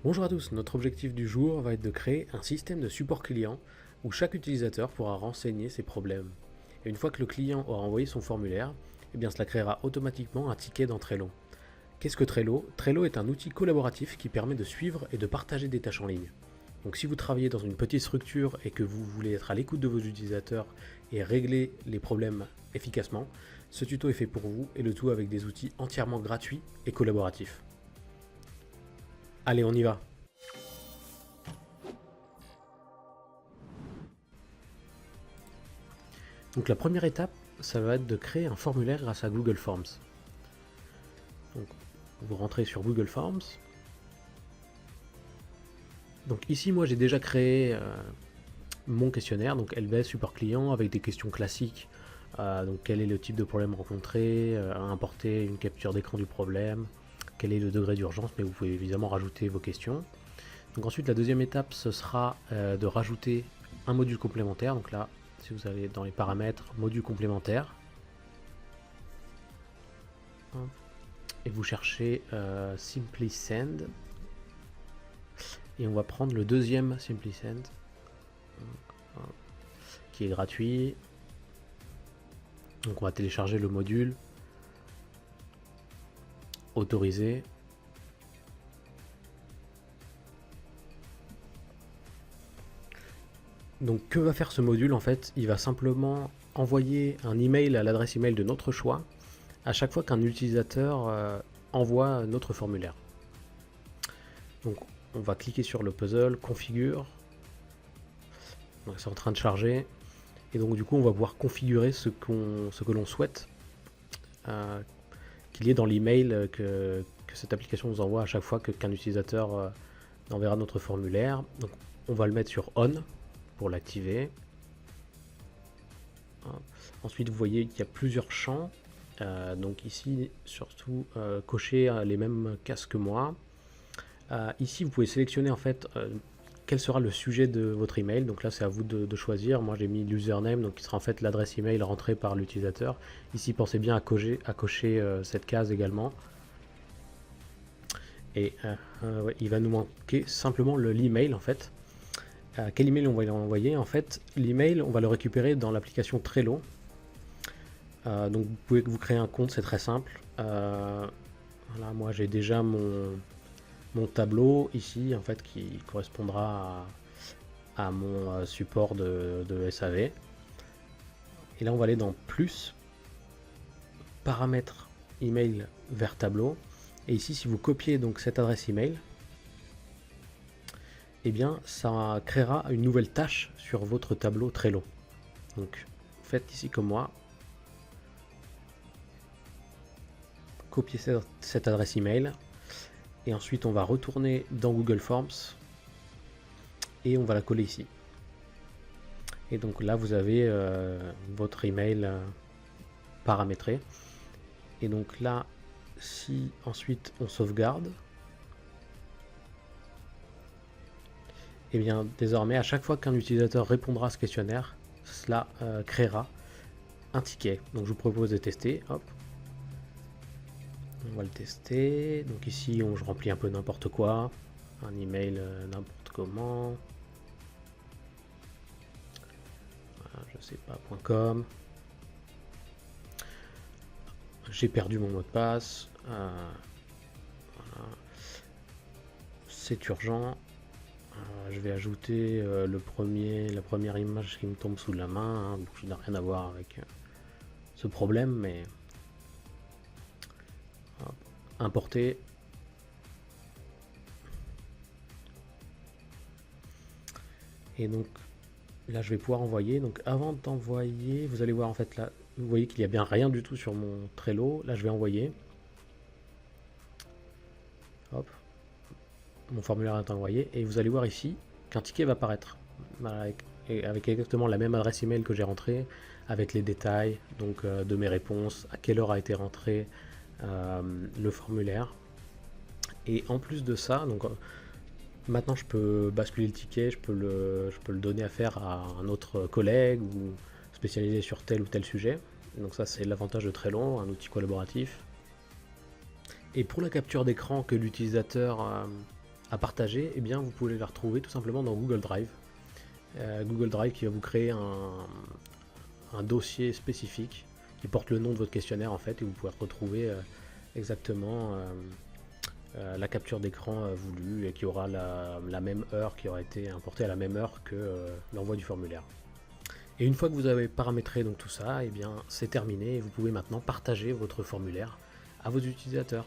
Bonjour à tous, notre objectif du jour va être de créer un système de support client où chaque utilisateur pourra renseigner ses problèmes. Et une fois que le client aura envoyé son formulaire, eh bien cela créera automatiquement un ticket dans Trello. Qu'est-ce que Trello? Trello est un outil collaboratif qui permet de suivre et de partager des tâches en ligne. Donc si vous travaillez dans une petite structure et que vous voulez être à l'écoute de vos utilisateurs et régler les problèmes efficacement, ce tuto est fait pour vous et le tout avec des outils entièrement gratuits et collaboratifs. Allez, on y va. Donc la première étape, ça va être de créer un formulaire grâce à Google Forms. Donc vous rentrez sur Google Forms. Donc ici, moi j'ai déjà créé mon questionnaire, donc LBS support client avec des questions classiques. Donc quel est le type de problème rencontré, importer une capture d'écran du problème, quel est le degré d'urgence, mais vous pouvez évidemment rajouter vos questions. Donc ensuite la deuxième étape ce sera de rajouter un module complémentaire. Donc là, si vous allez dans les paramètres, module complémentaire, et vous cherchez Simply Send, et on va prendre le deuxième Simply Send qui est gratuit. Donc on va télécharger le module, autoriser. Donc que va faire ce module en fait? Il va simplement envoyer un email à l'adresse email de notre choix à chaque fois qu'un utilisateur envoie notre formulaire. Donc on va cliquer sur le puzzle, configure. C'est en train de charger. Et donc du coup on va pouvoir configurer ce que l'on souhaite qu'il y ait dans l'email que cette application nous envoie à chaque fois qu'un utilisateur enverra notre formulaire. Donc on va le mettre sur on pour l'activer. Ensuite vous voyez qu'il y a plusieurs champs. Donc ici surtout cocher les mêmes cases que moi. Ici vous pouvez sélectionner en fait quel sera le sujet de votre email. Donc là c'est à vous de choisir. Moi j'ai mis l'username, donc qui sera en fait l'adresse email rentrée par l'utilisateur. Ici pensez bien à cocher cette case également. Et ouais, il va nous manquer simplement l'email en fait. Quel email on va lui envoyer? En fait l'email on va le récupérer dans l'application Trello. Donc vous pouvez vous créer un compte, c'est très simple. Voilà, moi j'ai déjà mon tableau ici en fait qui correspondra à mon support de SAV. Et là on va aller dans plus, paramètres email vers tableau. Et ici si vous copiez donc cette adresse email, et bien ça créera une nouvelle tâche sur votre tableau Trello. Donc faites ici comme moi. Copier cette adresse email. Et ensuite on va retourner dans Google Forms et on va la coller ici. Et donc là vous avez votre email paramétré. Et donc là, si ensuite on sauvegarde, et bien désormais à chaque fois qu'un utilisateur répondra à ce questionnaire, cela créera un ticket. Donc je vous propose de tester. Hop. On va le tester. Donc ici, je remplis un peu n'importe quoi. Un email n'importe comment. Voilà, je sais pas, .com. J'ai perdu mon mot de passe. Voilà. C'est urgent. Je vais ajouter la première image qui me tombe sous la main. Hein, donc je n'ai rien à voir avec ce problème, mais importer. Et donc là je vais pouvoir envoyer. Donc avant d'envoyer, vous allez voir en fait là, vous voyez qu'il n'y a bien rien du tout sur mon Trello. Là je vais envoyer. Hop. Mon formulaire est envoyé et vous allez voir ici qu'un ticket va apparaître avec exactement la même adresse email que j'ai rentrée, avec les détails donc de mes réponses, à quelle heure a été rentré le formulaire. Et en plus de ça, donc maintenant je peux basculer le ticket, je peux le donner à faire à un autre collègue ou spécialisé sur tel ou tel sujet. Donc ça c'est l'avantage de Trello, un outil collaboratif. Et pour la capture d'écran que l'utilisateur à partager, eh bien vous pouvez la retrouver tout simplement dans Google Drive. Google Drive qui va vous créer un dossier spécifique qui porte le nom de votre questionnaire en fait, et vous pouvez retrouver exactement la capture d'écran voulue, et qui aura la même heure, qui aura été importée à la même heure que l'envoi du formulaire. Et une fois que vous avez paramétré donc tout ça, eh bien c'est terminé, et vous pouvez maintenant partager votre formulaire à vos utilisateurs.